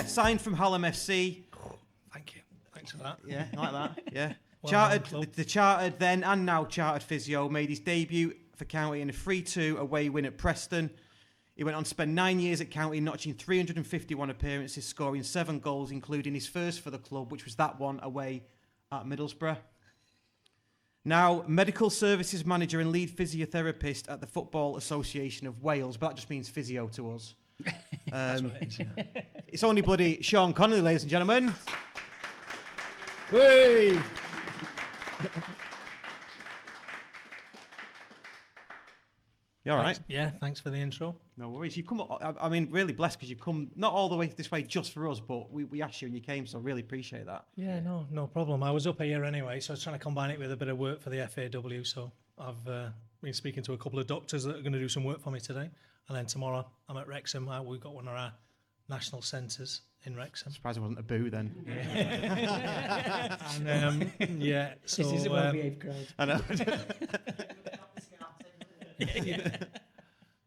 signed from Hallam FC. Thank you. Thanks for that. Yeah, like that. Yeah. Well Chartered, the chartered then and now chartered physio made his debut for County in a 3-2 away win at Preston. He went on to spend 9 years at County, notching 351 appearances, scoring 7 goals, including his first for the club, which was that one away at Middlesbrough. Now, medical services manager and lead physiotherapist at the Football Association of Wales, but that just means physio to us. That's what it is, yeah. It's only bloody Sean Connelly, ladies and gentlemen. Hey! You all right? Yeah, thanks for the intro. No worries. You've come, I mean, really blessed because you've come not all the way this way just for us, but we asked you and you came, so really appreciate that. Yeah, no problem. I was up here anyway, so I was trying to combine it with a bit of work for the FAW, so I've been speaking to a couple of doctors that are going to do some work for me today, and then tomorrow I'm at Wrexham. We've got one of our national centres in Wrexham. Surprised it wasn't a boo then. And yeah, so This is a well-behaved crowd. I know.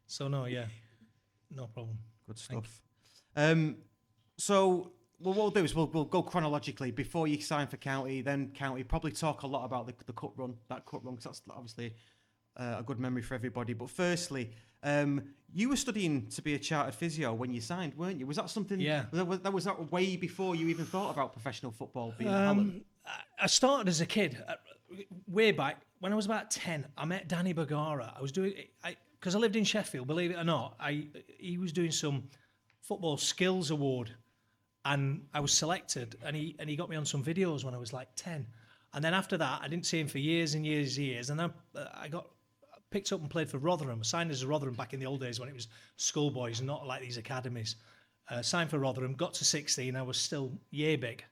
So no problem. Good stuff. So what we'll do is we'll go chronologically. Before you sign for County, then County, probably talk a lot about the cup run, because that's obviously a good memory for everybody. But firstly, you were studying to be a chartered physio when you signed, weren't you? Was that something? Yeah. Was that way before you even thought about professional football being at Hallam? I started as a kid, way back when I was about 10. I met Danny Bergara. I was doing because I lived in Sheffield. Believe it or not, he was doing some football skills award, and I was selected. And he got me on some videos when I was like 10. And then after that, I didn't see him for years and years and years. And then I got picked up and played for Rotherham. I signed as a Rotherham back in the old days when it was schoolboys, not like these academies. Signed for Rotherham, got to 16. I was still yay big.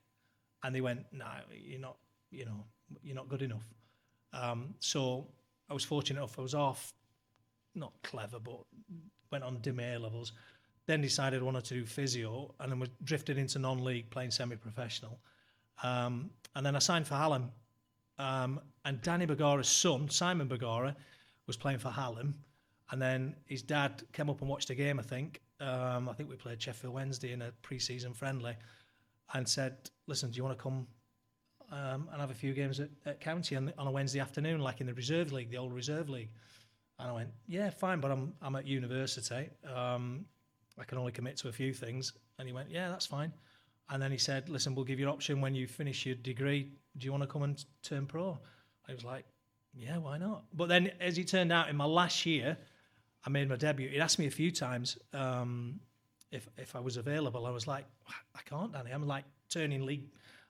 And they went, no, you're not good enough. So I was fortunate enough. I was off, not clever, but went on dim A levels. Then decided I wanted to do physio, and then was drifted into non-league, playing semi-professional. And then I signed for Hallam. And Danny Bergara's son, Simon Bergara, was playing for Hallam. And then his dad came up and watched a game, I think. I think we played Sheffield Wednesday in a pre-season friendly, and said, listen, do you want to come and have a few games at County on a Wednesday afternoon, like in the reserve league, the old reserve league? And I went, yeah, fine, but I'm at university. I can only commit to a few things. And he went, yeah, that's fine. And then he said, listen, we'll give you an option when you finish your degree. Do you want to come and turn pro? I was like, yeah, why not? But then, as it turned out, in my last year, I made my debut. He'd asked me a few times if I was available. I was like, I can't, Danny. I'm like turning league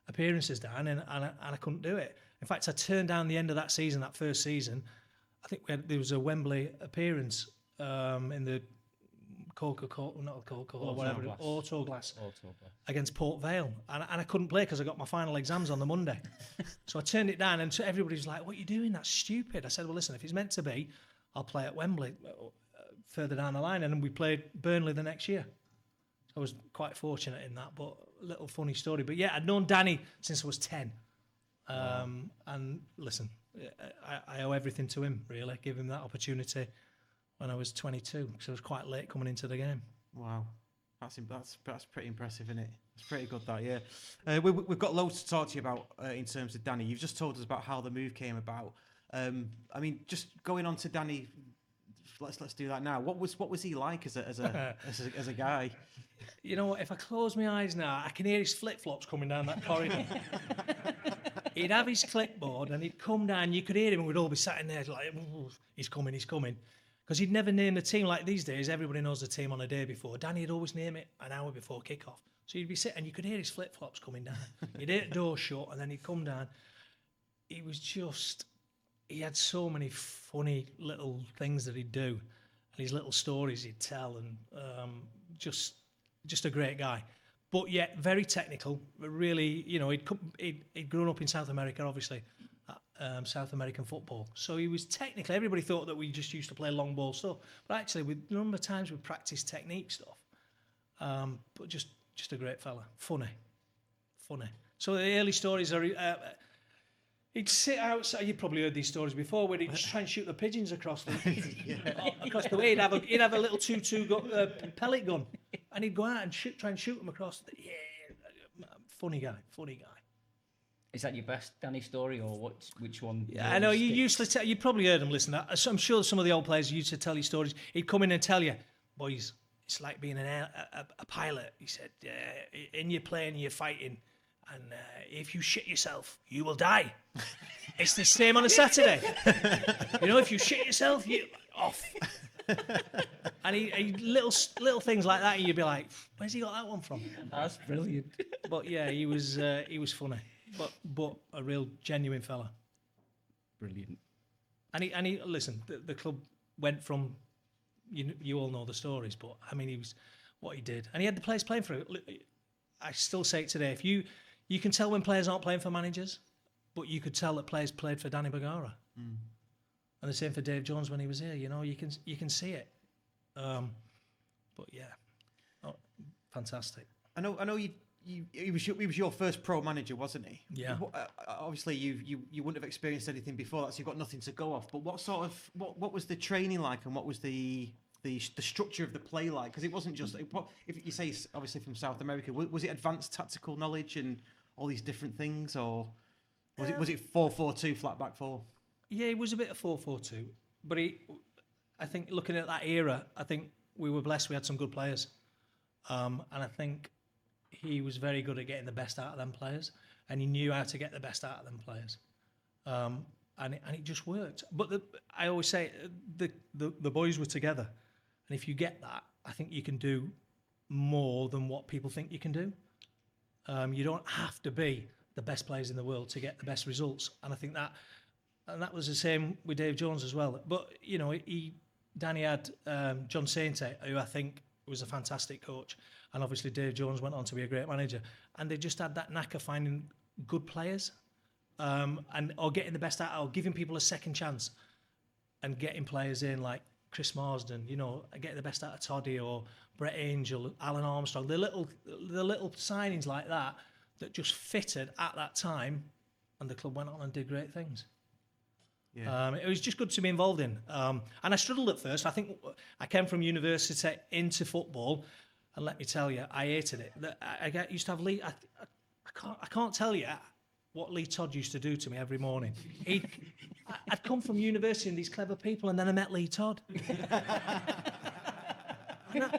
appearances down, and I couldn't do it. In fact, I turned down the end of that season, that first season. I think there was a Wembley appearance in the Coca Cola, not Coca Cola, whatever, Autoglass against Port Vale, and I couldn't play because I got my final exams on the Monday. So I turned it down, and so everybody was like, "What are you doing? That's stupid." I said, "Well, listen, if it's meant to be, I'll play at Wembley further down the line." And then we played Burnley the next year. I was quite fortunate in that, but a little funny story. But yeah, I'd known Danny since I was 10. And listen, I owe everything to him, really. Give him that opportunity when I was 22, because I was quite late coming into the game. Wow. That's pretty impressive, isn't it? It's pretty good, that, yeah. We've got loads to talk to you about in terms of Danny. You've just told us about how the move came about. I mean, just going on to Danny, let's do that now. What was he like as a guy? You know what? If I close my eyes now, I can hear his flip-flops coming down that corridor. He'd have his clipboard and he'd come down. You could hear him, and we'd all be sat in there like, he's coming. Because he'd never name the team like these days. Everybody knows the team on a day before. Danny would always name it an hour before kick-off. So you'd be sitting, and you could hear his flip-flops coming down. You'd hear the door shut, and then he'd come down. He had so many funny little things that he'd do, and his little stories he'd tell, and just a great guy. But yet very technical. Really, he'd grown up in South America, obviously, South American football. So he was technical. Everybody thought that we just used to play long ball stuff, but actually, a number of times we practiced technique stuff. But just a great fella, funny. So the early stories are. He'd sit outside. You've probably heard these stories before, where he'd just try and shoot the pigeons across the way. He'd have a little 2-2 pellet gun, and he'd go out and try and shoot them across. Yeah, funny guy. Is that your best Danny story, or which one? Yeah, I know you used to tell. You probably heard him listen. I'm sure some of the old players used to tell you stories. He'd come in and tell you, boys, it's like being a pilot. He said, in your plane, you're fighting, and if you shit yourself, you will die. It's the same on a Saturday. If you shit yourself, you off. And he little things like that, and you'd be like, where's he got that one from? That's brilliant. But yeah, he was funny, but a real genuine fella. Brilliant. And he listen. The club went from, you all know the stories, but I mean, he was what he did, and he had the players playing for it. I still say it today. If you can tell when players aren't playing for managers, but you could tell that players played for Danny Bergara. And the same for Dave Jones when he was here. You can see it. But yeah, fantastic. I know he was your first pro manager, wasn't he? Yeah. Obviously, you wouldn't have experienced anything before that, so you've got nothing to go off. But what was the training like, and what was the structure of the play like? Because it wasn't just if you say obviously from South America, was it advanced tactical knowledge and all these different things, or was it 4-4-2 flat back four? Yeah, it was a bit of 4-4-2, but I think looking at that era, I think we were blessed. We had some good players, and I think he was very good at getting the best out of them players, and he knew how to get the best out of them players, and it just worked. But I always say the boys were together, and if you get that, I think you can do more than what people think you can do. You don't have to be the best players in the world to get the best results, and I think that. And that was the same with Dave Jones as well. But, Danny had John Sainte, who I think was a fantastic coach. And obviously Dave Jones went on to be a great manager. And they just had that knack of finding good players or getting the best out, or giving people a second chance and getting players in like Chris Marsden, getting the best out of Toddy or Brett Angel, Alan Armstrong, the little signings like that just fitted at that time. And the club went on and did great things. Yeah. It was just good to be involved in. And I struggled at first. I think I came from university into football, and let me tell you, I hated it. I used to have Lee. I can't tell you what Lee Todd used to do to me every morning. I'd come from university and these clever people, and then I met Lee Todd. and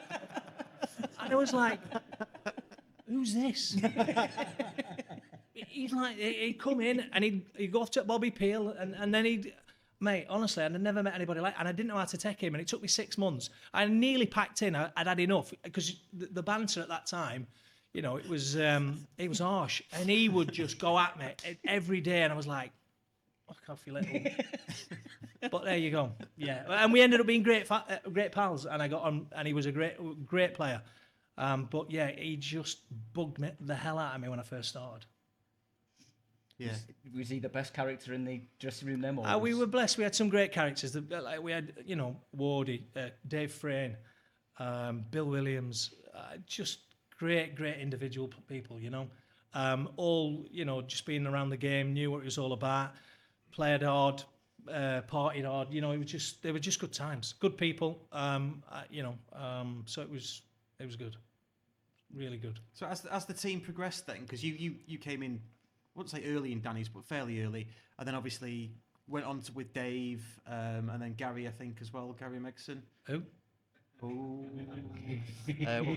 I was like, who's this? He'd come in and he'd go off to Bobby Peel and then mate, honestly, I'd never met anybody like, and I didn't know how to take him, and it took me 6 months. I nearly packed in. I'd had enough, because the banter at that time, it was harsh, and he would just go at me every day, and I was like, fuck off, you little. But there you go. Yeah, and we ended up being great pals, and I got on, and he was a great player. But yeah, he just bugged me the hell out of me when I first started. Yeah. Was he the best character in the dressing room then? Or we were blessed. We had some great characters. We had, Wardy, Dave Frayne, Bill Williams, just great individual people, all, just being around the game, knew what it was all about, played hard, partied hard, they were just good times, good people, so it was good, really good. So as the team progressed then, because you came in, I wouldn't say early in Danny's, but fairly early, and then obviously went on with Dave, and then Gary, I think, as well, Gary Megson. Who? Oh,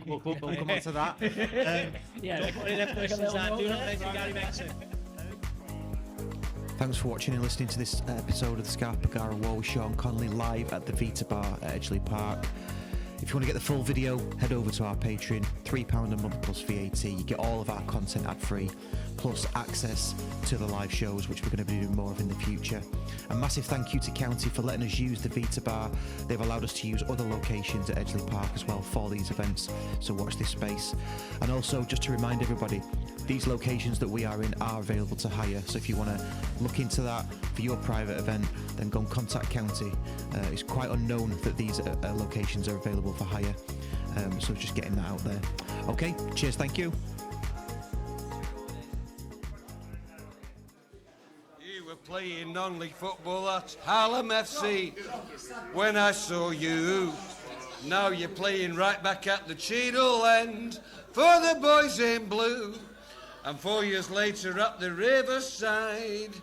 we'll come on to that. Don't put any questions down. Do not mention Gary Megson. Thanks for watching and listening to this episode of the Scarf Bergara War with Sean Connelly live at the VITA Bar at Edgeley Park. If you want to get the full video, head over to our Patreon, £3 a month plus VAT. You get all of our content ad-free, plus access to the live shows, which we're going to be doing more of in the future. A massive thank you to County for letting us use the VITA Bar. They've allowed us to use other locations at Edgeley Park as well for these events, so watch this space. And also, just to remind everybody, these locations that we are in are available to hire, so if you want to look into that for your private event, then go and contact County. It's quite unknown that these locations are available for hire, so just getting that out there. Okay, cheers, thank you. You were playing non-league football at Harlem FC when I saw you. Now you're playing right back at the Cheadle end for the boys in blue. And 4 years later at the Riverside,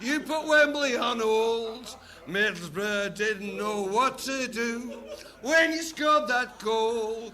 you put Wembley on hold. Middlesbrough didn't know what to do when you scored that goal.